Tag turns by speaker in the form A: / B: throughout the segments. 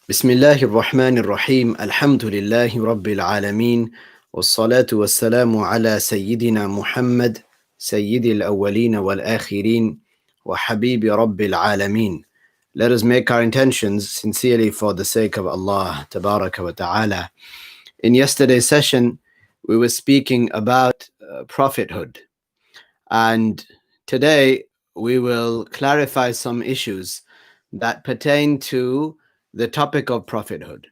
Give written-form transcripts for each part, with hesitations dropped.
A: بسم الله الرحمن الرحيم الحمد لله رب العالمين والصلاة والسلام على سيدنا محمد سيد الأولين والآخرين وحبيب رب العالمين. Let us make our intentions sincerely for the sake of Allah Tabaraka wa Ta'ala. In yesterday's session, we were speaking about prophethood, and today we will clarify some issues that pertain to the topic of prophethood.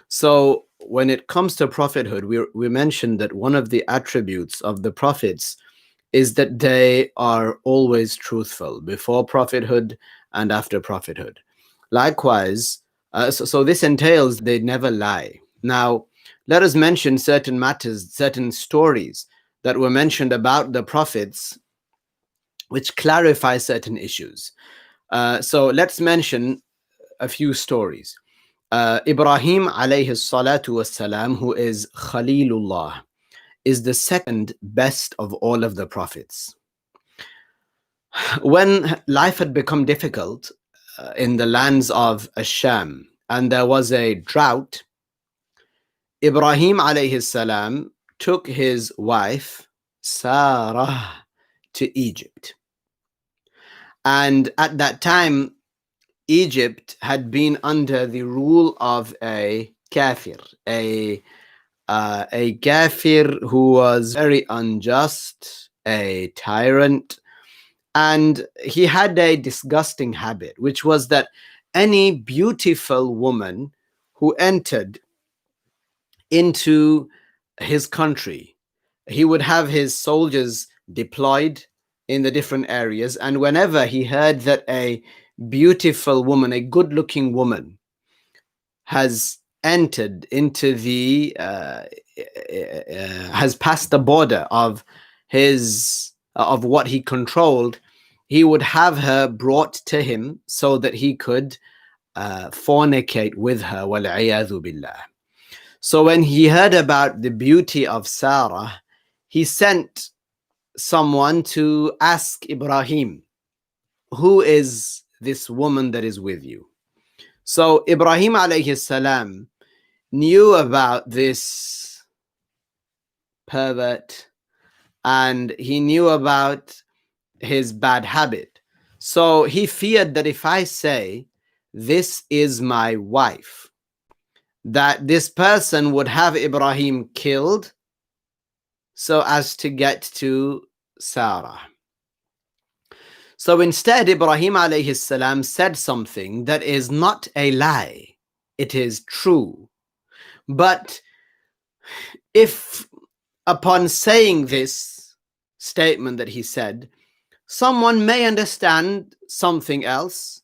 A: So when it comes to prophethood, we mentioned that one of the attributes of the prophets is that they are always truthful before prophethood and after prophethood. Likewise, so this entails they never lie. Now, let us mention certain matters, certain stories that were mentioned about the prophets, which clarify certain issues. So let's mention a few stories. Ibrahim alayhi salatu wassalam, who is Khalilullah, is the second best of all of the prophets. When life had become difficult in the lands of Asham and there was a drought, Ibrahim alayhi salam took his wife Sarah to Egypt. And at that time, Egypt had been under the rule of a kafir, a kafir who was very unjust, a tyrant, and he had a disgusting habit, which was that any beautiful woman who entered into his country, he would have his soldiers deployed in the different areas, and whenever he heard that a beautiful woman, a good-looking woman, has entered into the has passed the border of his of what he controlled, he would have her brought to him so that he could fornicate with her. Wal-'iyadhu billah. So when he heard about the beauty of Sarah, he sent someone to ask Ibrahim, who is this woman that is with you? So Ibrahim alayhi salam knew about this pervert and he knew about his bad habit. So he feared that if I say, this is my wife, that this person would have Ibrahim killed so as to get to Sarah. So instead, Ibrahim alayhi salam said something that is not a lie. It is true. But if upon saying this statement that he said, someone may understand something else,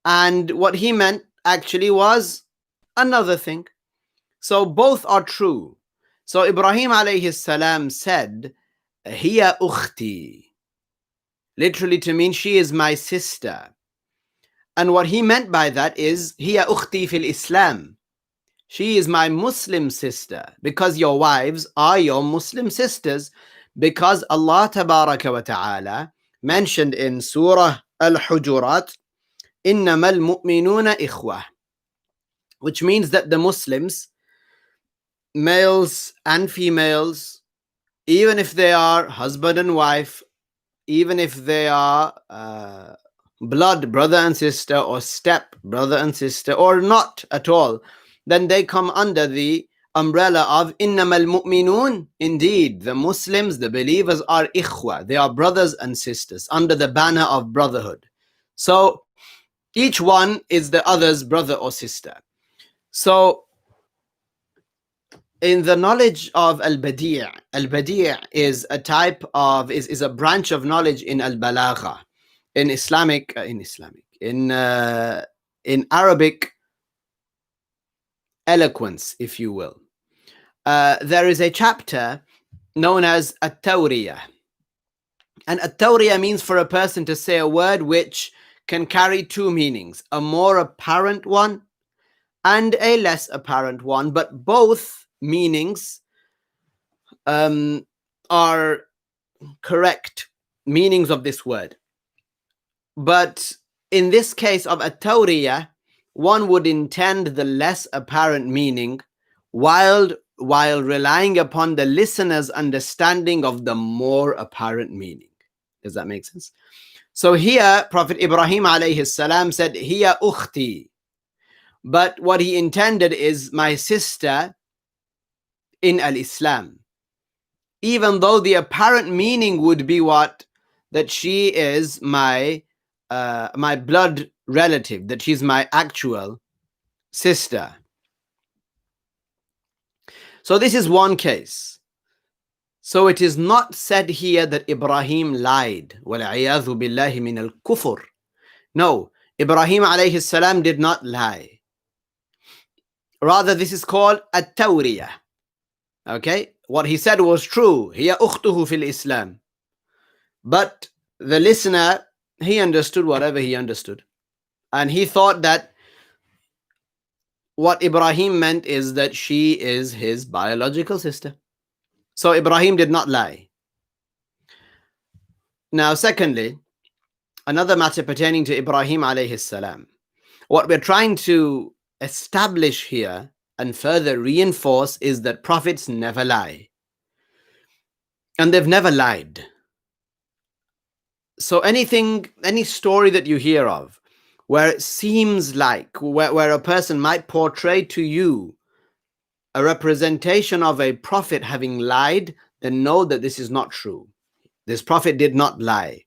A: and what he meant actually was another thing. So both are true. So Ibrahim alayhi salam said, Hiya ukhti, literally to mean she is my sister. And what he meant by that is, Hiya ukhti fil Islam. She is my Muslim sister, because your wives are your Muslim sisters, because Allah Tabaraka wa Ta'ala mentioned in Surah Al-Hujurat, إِنَّمَا الْمُؤْمِنُونَ إِخْوَةٌ, which means that the Muslims, males and females, even if they are husband and wife, even if they are blood brother and sister, or step brother and sister, or not at all, then they come under the umbrella of innamal mu'minun. Indeed, the Muslims, the believers, are ikhwa. They are brothers and sisters under the banner of brotherhood. So each one is the other's brother or sister. So in the knowledge of al-badi' is a type of is a branch of knowledge in al-balagha, in Arabic eloquence, if you will. There is a chapter known as at-tawriyah, and at-tawriyah means for a person to say a word which can carry two meanings, a more apparent one and a less apparent one, but both meanings are correct meanings of this word. But in this case of at-tawriyah, one would intend the less apparent meaning while relying upon the listener's understanding of the more apparent meaning. Does that make sense? So here, Prophet Ibrahim alayhi salam said, Hiya ukhti. But what he intended is my sister in al-Islam. Even though the apparent meaning would be what? That she is my blood relative, that she's my actual sister. So this is one case. So it is not said here that Ibrahim lied. وَالْعِيَاذُ بِاللَّهِ مِنَ الْكُفُرِ. No, Ibrahim alayhi salam did not lie. Rather, this is called at-tawriyah. Okay? What he said was true. هِيَ أُخْتُهُ فِي الْإِسْلَامِ. But the listener, he understood whatever he understood. And he thought that what Ibrahim meant is that she is his biological sister. So Ibrahim did not lie. Now, secondly, another matter pertaining to Ibrahim alayhi salam. What we're trying to establish here and further reinforce is that prophets never lie. And they've never lied. So any story that you hear of where it seems like, where a person might portray to you a representation of a prophet having lied, then know that this is not true. This prophet did not lie.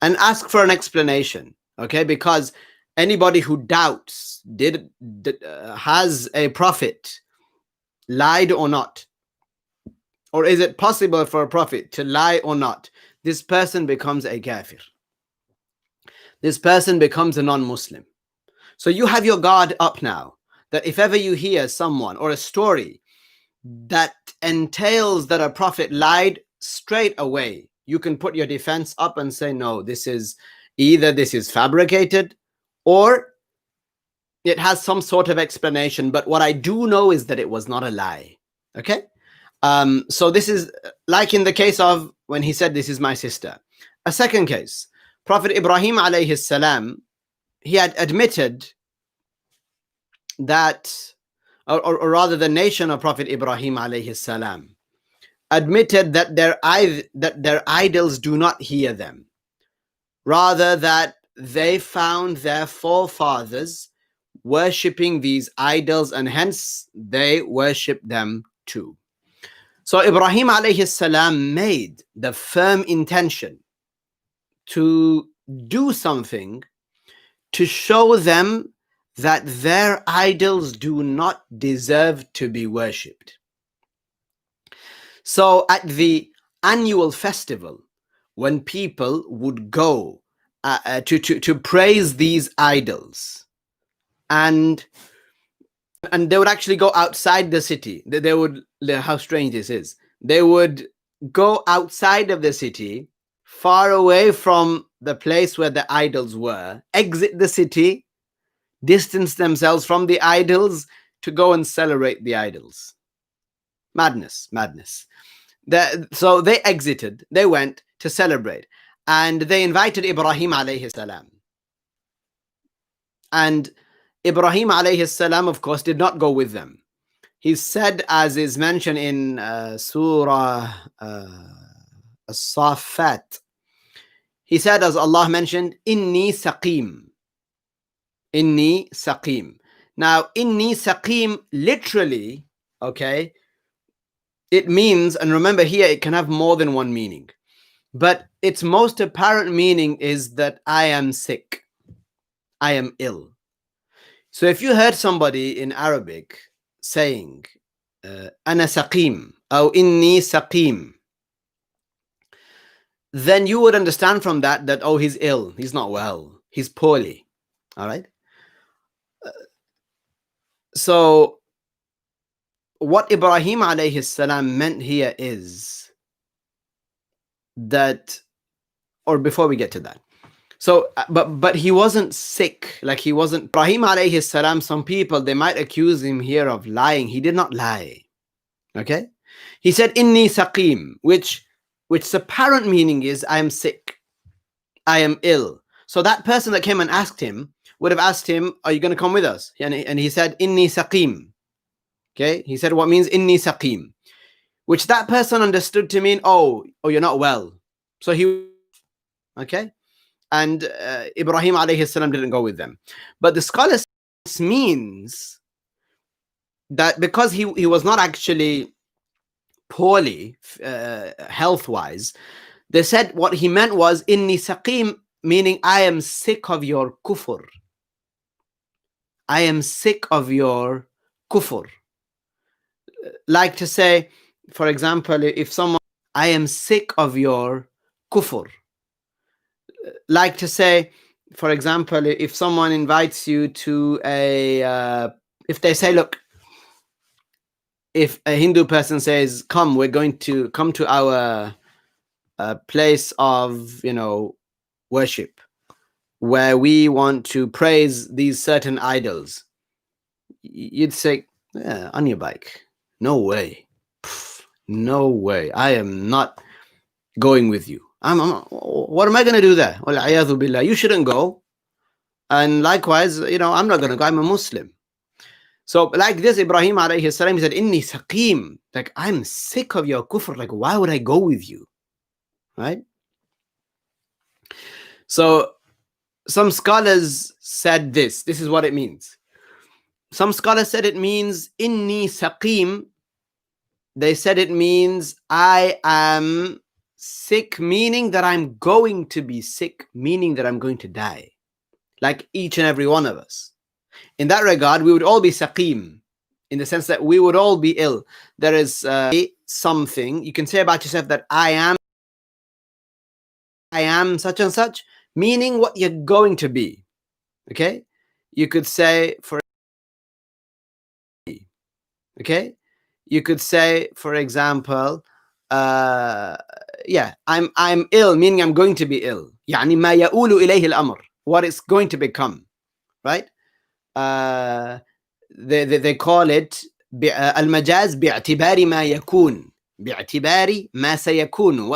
A: And ask for an explanation, okay? Because anybody who doubts, has a prophet lied or not, or is it possible for a prophet to lie or not, this person becomes a kafir. This person becomes a non-Muslim. So you have your guard up now, that if ever you hear someone or a story that entails that a prophet lied, straight away you can put your defense up and say, no, this is fabricated or it has some sort of explanation. But what I do know is that it was not a lie. Okay? So this is like in the case of when he said, this is my sister. A second case, Prophet Ibrahim alayhi salam, he had admitted that, or rather the nation of Prophet Ibrahim alayhi salam, admitted that their idols do not hear them. Rather that they found their forefathers worshipping these idols and hence they worship them too. So Ibrahim alayhi salam made the firm intention to do something to show them that their idols do not deserve to be worshipped. So at the annual festival, when people would go to praise these idols, and they would actually go outside the city. They would, how strange this is. They would go outside of the city, far away from the place where the idols were, exit the city, distance themselves from the idols to go and celebrate the idols. Madness. So they exited, they went to celebrate, and they invited Ibrahim alayhi salam. And Ibrahim alayhi salam, of course, did not go with them. He said, as is mentioned in Surah As-Saffat, he said, as Allah mentioned, Inni saqim. Inni saqim. Now, Inni saqim literally, okay, it means, and remember here, it can have more than one meaning, but its most apparent meaning is that I am sick. I am ill. So if you heard somebody in Arabic saying, Ana saqim, or Inni saqim, then you would understand from that, oh, he's ill, he's not well, he's poorly. All right? So what Ibrahim alayhi salam meant here is that, or before we get to that, so but he wasn't sick, like he wasn't. Ibrahim alayhi salam, some people, they might accuse him here of lying. He did not lie. Okay? He said Inni saqim, which apparent meaning is I am sick, I am ill. So that person that came and asked him would have asked him, are you going to come with us? And he said, Inni saqim. Okay, he said what means Inni saqim, which that person understood to mean, oh, you're not well. So he, okay, and Ibrahim alayhi salam didn't go with them. But the scholars means that because he was not actually poorly health-wise, they said what he meant was Inni saqim, meaning I am sick of your kufr. I am sick of your kufr. Like to say, for example, if someone, I am sick of your kufr. Like to say, for example, if someone invites you to if they say, look, if a Hindu person says, come, we're going to come to our place of, worship, where we want to praise these certain idols, you'd say, yeah, on your bike. No way. No way. I am not going with you. What am I going to do there? Wal-'iyadhu billah. You shouldn't go. And likewise, I'm not going to go. I'm a Muslim. So like this, Ibrahim alayhi salam, he said, Inni saqim. Like, I'm sick of your kufr. Like, why would I go with you? Right? So some scholars said this. This is what it means. Some scholars said it means Inni saqim. They said it means I am sick, meaning that I'm going to be sick, meaning that I'm going to die. Like each and every one of us. In that regard, we would all be saqim, in the sense that we would all be ill. There is something you can say about yourself that I am such and such, meaning what you're going to be. Okay? You could say, okay? You could say, for example, yeah, I'm ill, meaning I'm going to be ill. يعني ما يؤول إليه الأمر, what it's going to become, right? They call it المجاز باعتبار ما يكون, باعتبار ما سيكون,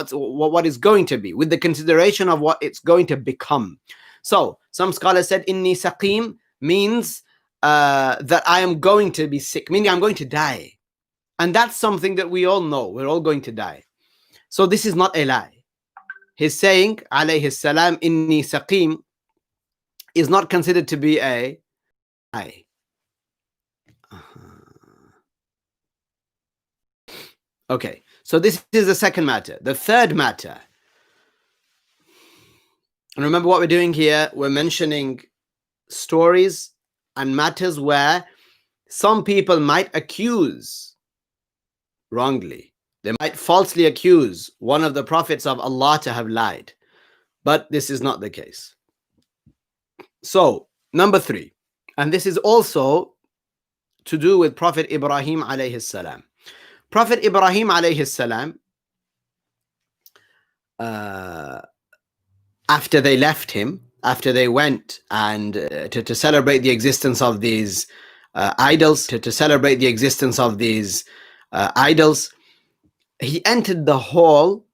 A: what is going to be, with the consideration of what it's going to become. So some scholars said inni saqim means that I am going to be sick, meaning I'm going to die. And that's something that we all know. We're all going to die. So this is not a lie. His saying, alayhi salam, inni saqim, is not considered to be a lie. Okay, so this is the second matter. The third matter. And remember what we're doing here. We're mentioning stories and matters where some people might accuse wrongly. They might falsely accuse one of the prophets of Allah to have lied. But this is not the case. So, number 3. And this is also to do with Prophet Ibrahim alayhi salam. Prophet Ibrahim alayhi salam, after they left him, after they went and to celebrate the existence of these idols, to celebrate the existence of these idols, he entered the hall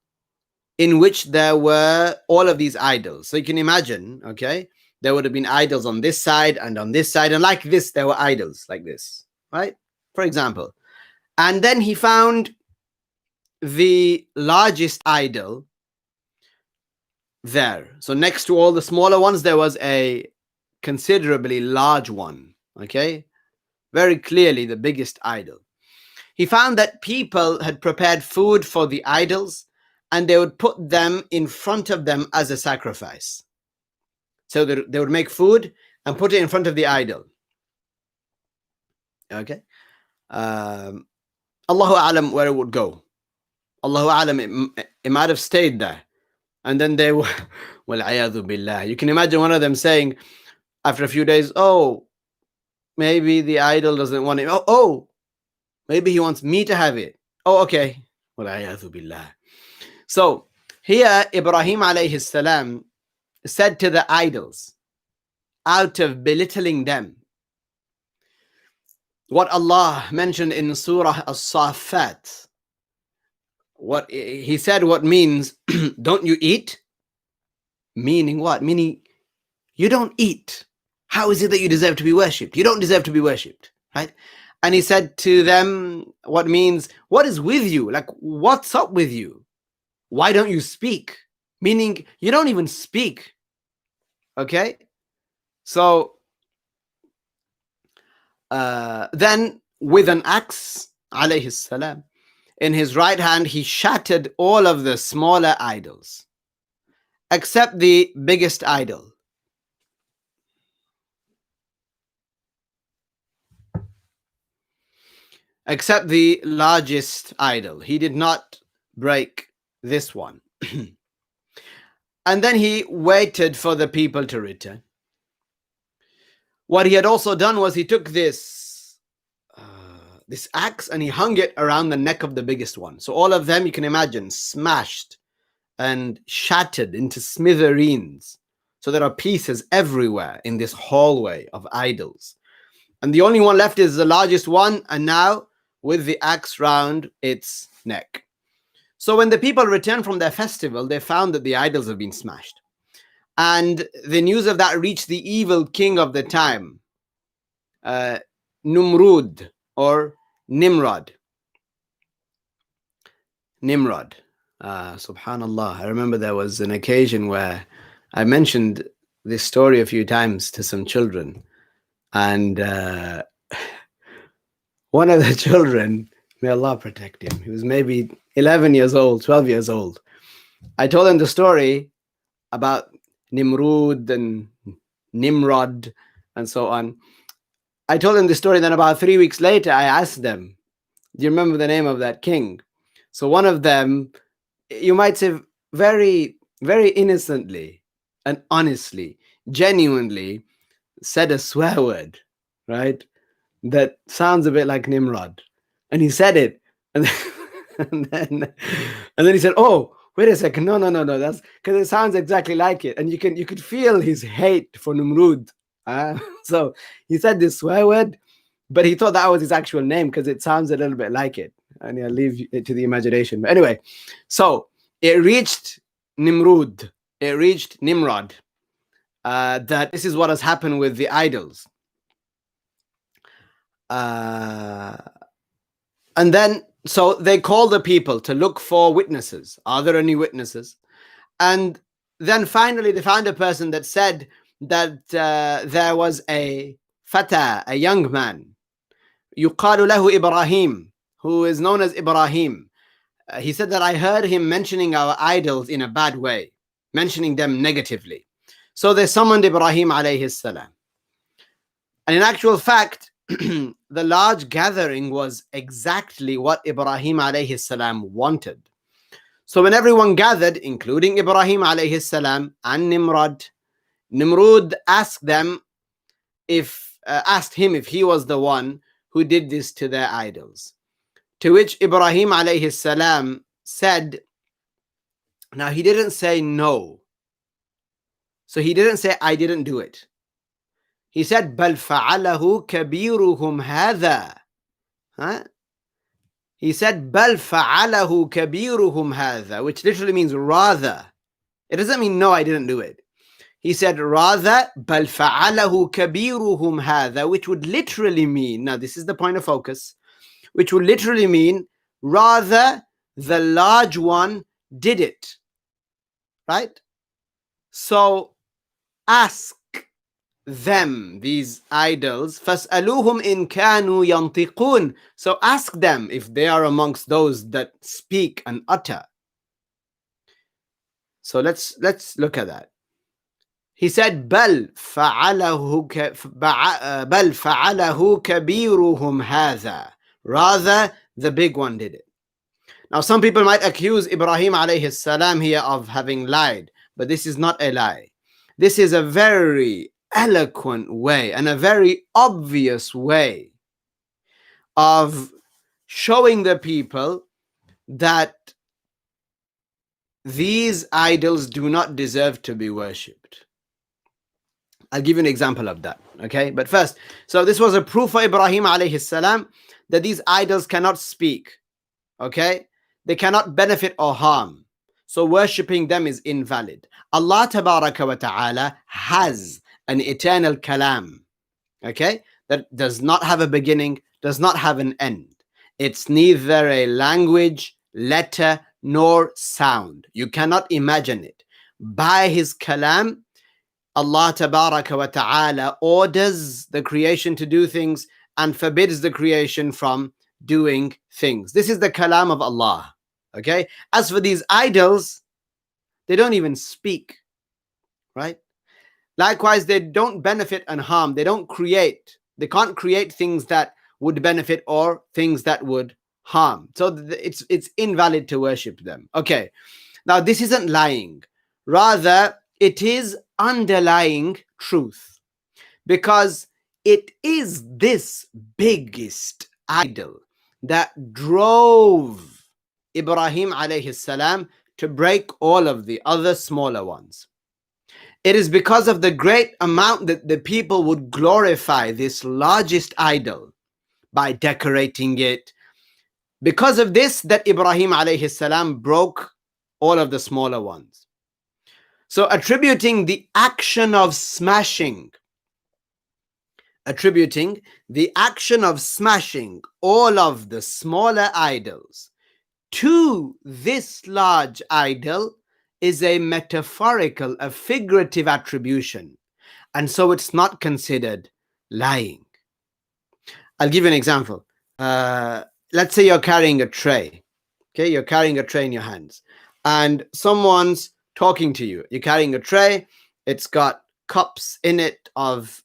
A: in which there were all of these idols. So you can imagine, okay, there would have been idols on this side and on this side, and like this, there were idols like this, right? For example. And then he found the largest idol there. So next to all the smaller ones, there was a considerably large one, okay? Very clearly the biggest idol. He found that people had prepared food for the idols and they would put them in front of them as a sacrifice. So they would make food and put it in front of the idol. Okay? Allahu A'lam where it would go. Allahu A'lam, it might have stayed there. And then they were, wal-'iyadhu billah. You can imagine one of them saying after a few days, oh, maybe the idol doesn't want it. Oh, maybe he wants me to have it. Oh, okay. Wal-'iyadhu billah. So here, Ibrahim alayhi salam said to the idols, out of belittling them, what Allah mentioned in Surah As-Saffat, what he said, what means, don't you eat? Meaning what? Meaning you don't eat. How is it that you deserve to be worshipped? You don't deserve to be worshipped, right? And he said to them, what means, what is with you? Like, what's up with you? Why don't you speak? Meaning, you don't even speak. Okay? So, then with an axe, alayhi salam, in his right hand, he shattered all of the smaller idols, except the biggest idol. Except the largest idol. He did not break this one. And then he waited for the people to return. What he had also done was he took this axe and he hung it around the neck of the biggest one. So all of them, you can imagine, smashed and shattered into smithereens. So there are pieces everywhere in this hallway of idols. And the only one left is the largest one, and now with the axe round its neck. So when the people returned from their festival, they found that the idols have been smashed. And the news of that reached the evil king of the time, Numrud or Nimrod. Nimrod. Subhanallah. I remember there was an occasion where I mentioned this story a few times to some children. And one of the children, may Allah protect him, he was maybe 11 years old, 12 years old. I told him the story about Nimrud and Nimrod and so on. I told him the story, then about 3 weeks later, I asked them, do you remember the name of that king? So one of them, you might say very, very innocently and honestly, genuinely said a swear word, right? That sounds a bit like Nimrod. And he said it. And then he said, oh, wait a second. No. That's because it sounds exactly like it. And you could feel his hate for Nimrud. So he said this swear word, but he thought that was his actual name because it sounds a little bit like it. And I'll leave it to the imagination. But anyway, so it reached Nimrud. It reached Nimrod. That this is what has happened with the idols. And then, so they called the people to look for witnesses. Are there any witnesses? And then finally they found a person that said that there was a fata, a young man, يقال له Ibrahim, who is known as Ibrahim. He said that I heard him mentioning our idols in a bad way, mentioning them negatively. So they summoned Ibrahim alayhi salam. And in actual fact, the large gathering was exactly what Ibrahim alayhi salam wanted. So when everyone gathered, including Ibrahim alayhi salam and Nimrod, Nimrud asked him if he was the one who did this to their idols. To which Ibrahim alayhi salam said, now he didn't say no. So he didn't say, I didn't do it. He said, بَلْ فَعَلَهُ كَبِيرُهُمْ هَذَا. He said, بَلْ فَعَلَهُ كَبِيرُهُمْ هَذَا, which literally means rather. It doesn't mean no, I didn't do it. He said, rather, بَلْ فَعَلَهُ كَبِيرُهُمْ هَذَا, which would literally mean, now this is the point of focus, which would literally mean, rather, the large one did it. Right? So, ask them, these idols, فَاسْأَلُوهُمْ إِنْ كَانُوا يَنْطِقُونَ. So ask them if they are amongst those that speak and utter. So let's look at that. He said, بَلْ فَعَلَهُ كَبِيرُهُمْ هَذَا. Rather, the big one did it. Now, some people might accuse Ibrahim alayhi salam here of having lied, but this is not a lie. This is a very eloquent way and a very obvious way of showing the people that these idols do not deserve to be worshipped. I'll give you an example of that, okay? But first, so this was a proof for Ibrahim alayhi salam that these idols cannot speak, okay? They cannot benefit or harm. So worshipping them is invalid. Allah Tabaraka wa Ta'ala has an eternal kalam, okay, that does not have a beginning, does not have an end. It's neither a language, letter, nor sound. You cannot imagine it. By his kalam, Allah tabaraka wa ta'ala orders the creation to do things and forbids the creation from doing things. This is the kalam of Allah. Okay? As for these idols, they don't even speak, right? Likewise, they don't benefit and harm. They don't create. They can't create things that would benefit or things that would harm. So it's invalid to worship them. Okay. Now, this isn't lying. Rather, it is underlying truth, because it is this biggest idol that drove Ibrahim alayhi salam to break all of the other smaller ones. It is because of the great amount that the people would glorify this largest idol by decorating it. Because of this, that Ibrahim alayhi salam broke all of the smaller ones. So attributing the action of smashing all of the smaller idols to this large idol is a metaphorical, a figurative attribution. And so it's not considered lying. I'll give you an example. Let's say you're carrying a tray. Okay, you're carrying a tray in your hands, and someone's talking to you. You're carrying a tray. It's got cups in it of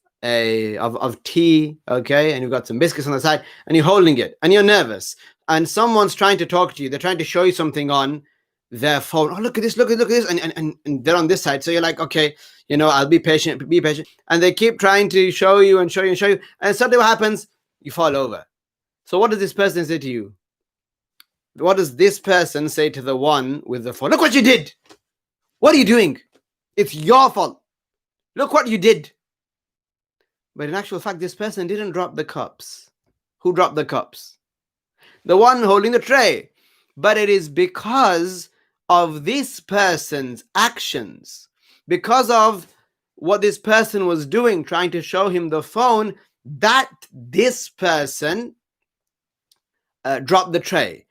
A: tea, okay, and you've got some biscuits on the side, and you're holding it, and you're nervous, and someone's trying to talk to you. They're trying to show you something on their phone. Oh, look at this, look at this, and they're on this side. So you're like, okay, I'll be patient, and they keep trying to show you, and suddenly what happens? You fall over. So what does this person say to you? What does this person say to the one with the phone? Look what you did. What are you doing? It's your fault. Look what you did. But in actual fact, this person didn't drop the cups. Who dropped the cups? The one holding the tray. But it is because of this person's actions, because of what this person was doing, trying to show him the phone, that this person dropped the tray.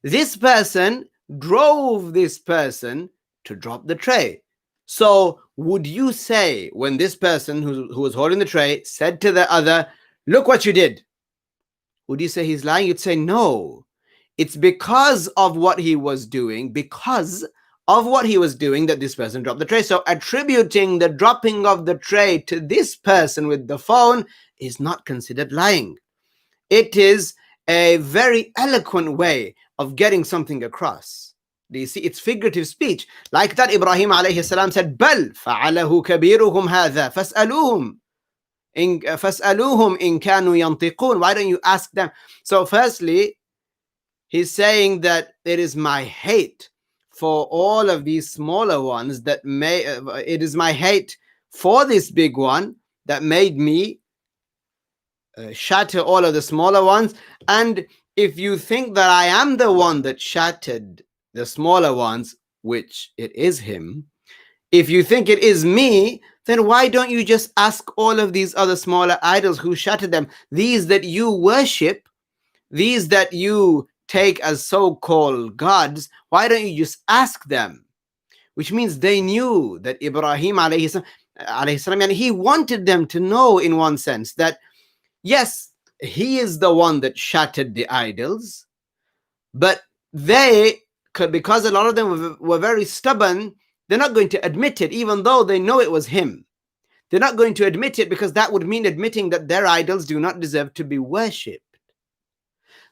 A: This person drove this person to drop the tray. So would you say, when this person who was holding the tray said to the other, look what you did, would you say he's lying? You'd say no. It's because of what he was doing, that this person dropped the tray. So attributing the dropping of the tray to this person with the phone is not considered lying. It is a very eloquent way of getting something across. Do you see? It's figurative speech. Like that, Ibrahim alayhi salam said, بَلْ فَعَلَهُ كَبِيرُهُمْ هَذَا فَاسْأَلُوهُمْ إِن كَانُوا يَنْطِقُونَ. Why don't you ask them? So firstly, he's saying that it is my hate for all of these smaller ones it is my hate for this big one that made me shatter all of the smaller ones. And if you think that I am the one that shattered the smaller ones, which it is him, if you think it is me, then why don't you just ask all of these other smaller idols who shattered them, these that you worship, these that you take as so-called gods, why don't you just ask them? Which means they knew that Ibrahim alayhi salam, and he wanted them to know, in one sense, that yes, he is the one that shattered the idols, but they, because a lot of them were very stubborn, they're not going to admit it, even though they know it was him. They're not going to admit it because that would mean admitting that their idols do not deserve to be worshipped.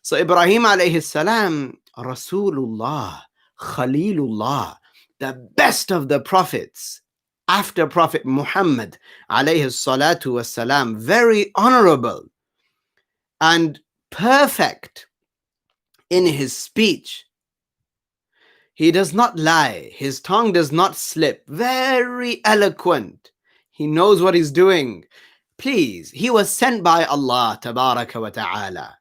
A: So Ibrahim alayhi salam, Rasulullah, Khalilullah, the best of the prophets, after Prophet Muhammad alayhi salatu wasalam, very honorable and perfect in his speech. He does not lie. His tongue does not slip. Very eloquent. He knows what he's doing. Please, he was sent by Allah tabaraka wa ta'ala.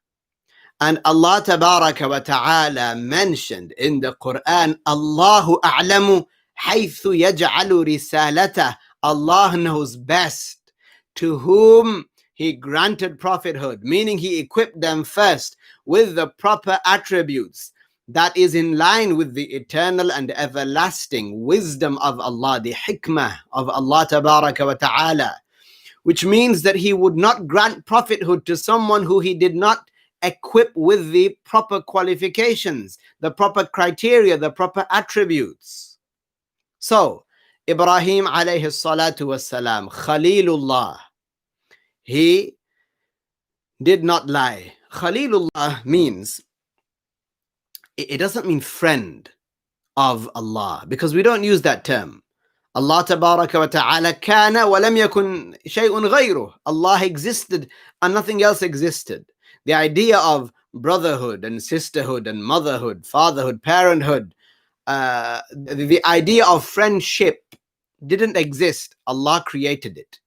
A: And Allah tabaraka wa ta'ala mentioned in the Quran, Allahu a'lamu haythu yaj'alu risalatah. Allah knows best to whom he granted prophethood, meaning he equipped them first with the proper attributes that is in line with the eternal and everlasting wisdom of Allah, the hikmah of Allah tabaraka wa ta'ala, which means that he would not grant prophethood to someone who he did not equip with the proper qualifications, the proper criteria, the proper attributes. So, Ibrahim alayhi salatu wassalam, Khalilullah, he did not lie. Khalilullah means, it doesn't mean friend of Allah, because we don't use that term. Allah tabaraka wa ta'ala kana wa lam yakun shay'un ghayruh. Allah existed and nothing else existed. The idea of brotherhood and sisterhood and motherhood, fatherhood, parenthood, the idea of friendship didn't exist. Allah created it.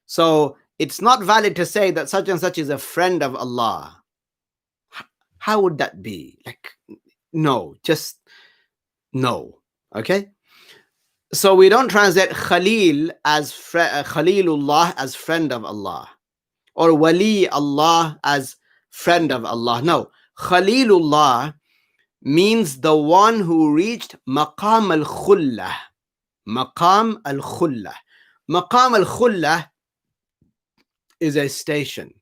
A: So it's not valid to say that such and such is a friend of Allah. How would that be? Like, no, just no. Okay? So we don't translate Khalil as Khalilullah as friend of Allah, or Wali Allah as friend of Allah. No, Khalilullah means the one who reached Maqam al-Khullah. Maqam al-Khullah. Maqam al-Khullah is a station,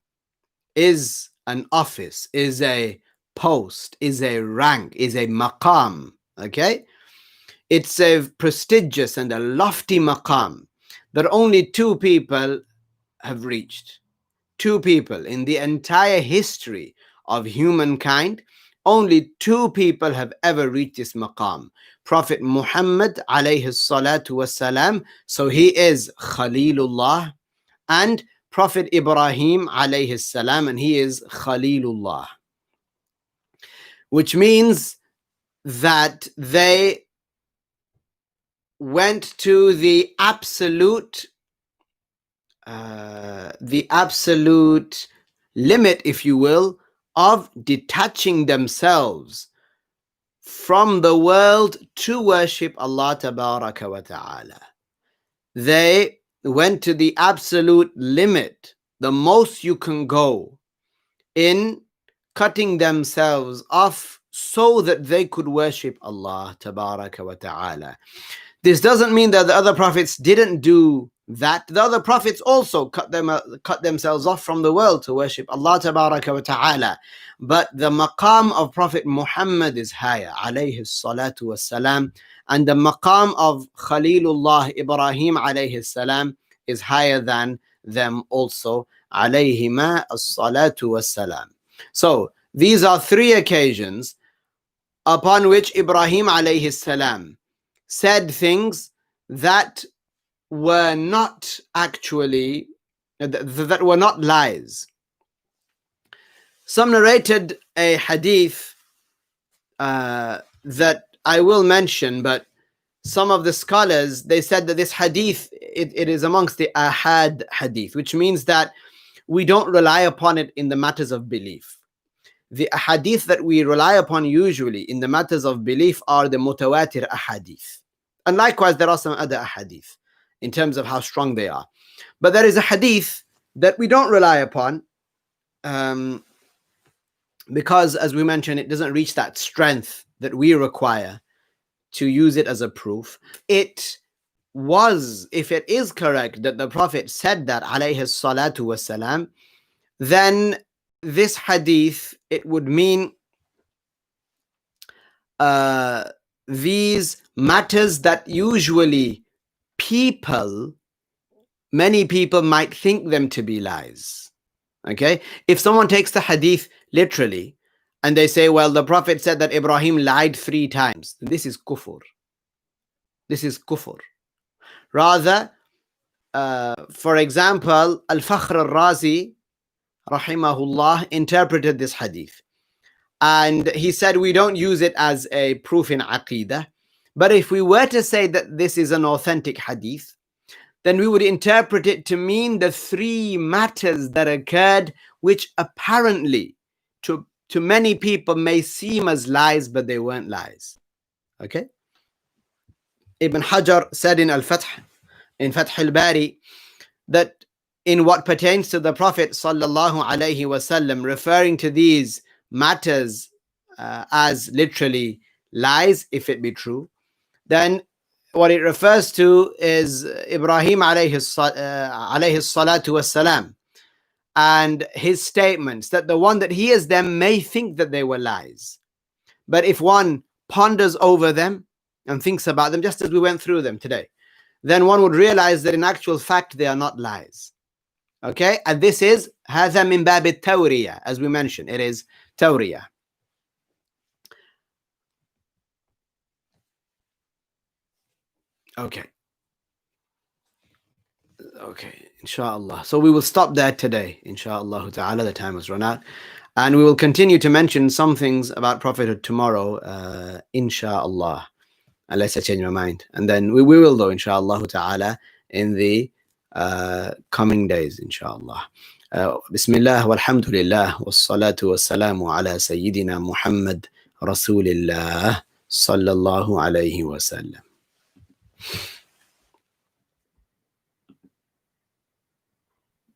A: is an office, is a post, is a rank, is a maqam. Okay? It's a prestigious and a lofty maqam that only two people have reached. Two people in the entire history of humankind, only two people have ever reached this maqam. Prophet Muhammad alayhi salatu wasalam, so he is Khalilullah, and Prophet Ibrahim alayhi salam, and he is Khalilullah. Which means that they went to the absolute limit, if you will, of detaching themselves from the world to worship Allah tabaraka wa ta'ala. They went to the absolute limit, the most you can go in cutting themselves off so that they could worship Allah tabaraka wa ta'ala. This doesn't mean that the other prophets didn't do that. The other prophets also cut themselves off from the world to worship Allah tabaraka wa ta'ala. But the maqam of Prophet Muhammad is higher, alayhi salatu wassalam, and the maqam of Khalilullah Ibrahim alayhi salam is higher than them also, alayhima as-salatu wassalam. So these are three occasions upon which Ibrahim alayhi salam said things that were not actually, that were not lies. Some narrated a hadith that I will mention, but some of the scholars, they said that this hadith, it is amongst the ahad hadith, which means that we don't rely upon it in the matters of belief. The ahadith that we rely upon usually in the matters of belief are the mutawatir ahadith. And likewise, there are some other ahadith in terms of how strong they are. But there is a hadith that we don't rely upon because, as we mentioned, it doesn't reach that strength that we require to use it as a proof. It was, if it is correct that the Prophet said that, alayhi salatu wasalam, then this hadith, it would mean these matters that usually many people might think them to be lies. Okay? If someone takes the hadith literally and they say, well, the Prophet said that Ibrahim lied 3 times, this is kufr. This is kufr. Rather, for example, Al-Fakhr al-Razi rahimahullah interpreted this hadith, and he said we don't use it as a proof in aqidah, but if we were to say that this is an authentic hadith, then we would interpret it to mean the 3 matters that occurred, which apparently to many people may seem as lies, but they weren't lies. Okay? Ibn Hajar said in Al-Fath, in Fath al-Bari, that in what pertains to the Prophet sallallahu alaihi wasallam, referring to these matters as literally lies, if it be true, then what it refers to is Ibrahim alayhi salatu wassalam, and his statements that the one that hears them may think that they were lies. But if one ponders over them and thinks about them, just as we went through them today, then one would realize that in actual fact they are not lies. Okay, and this is هذا من باب التورية, as we mentioned, it is tawriyah. Okay, inshallah. So we will stop there today, inshallah ta'ala. The time has run out, and we will continue to mention some things about prophethood tomorrow, inshallah, unless I change my mind, and then we will, though, inshallah ta'ala, in the coming days, inshallah. Bismillah walhamdulillah wassalatu wassalamu ala sayyidina Muhammad Rasulillah sallallahu alayhi wa sallam.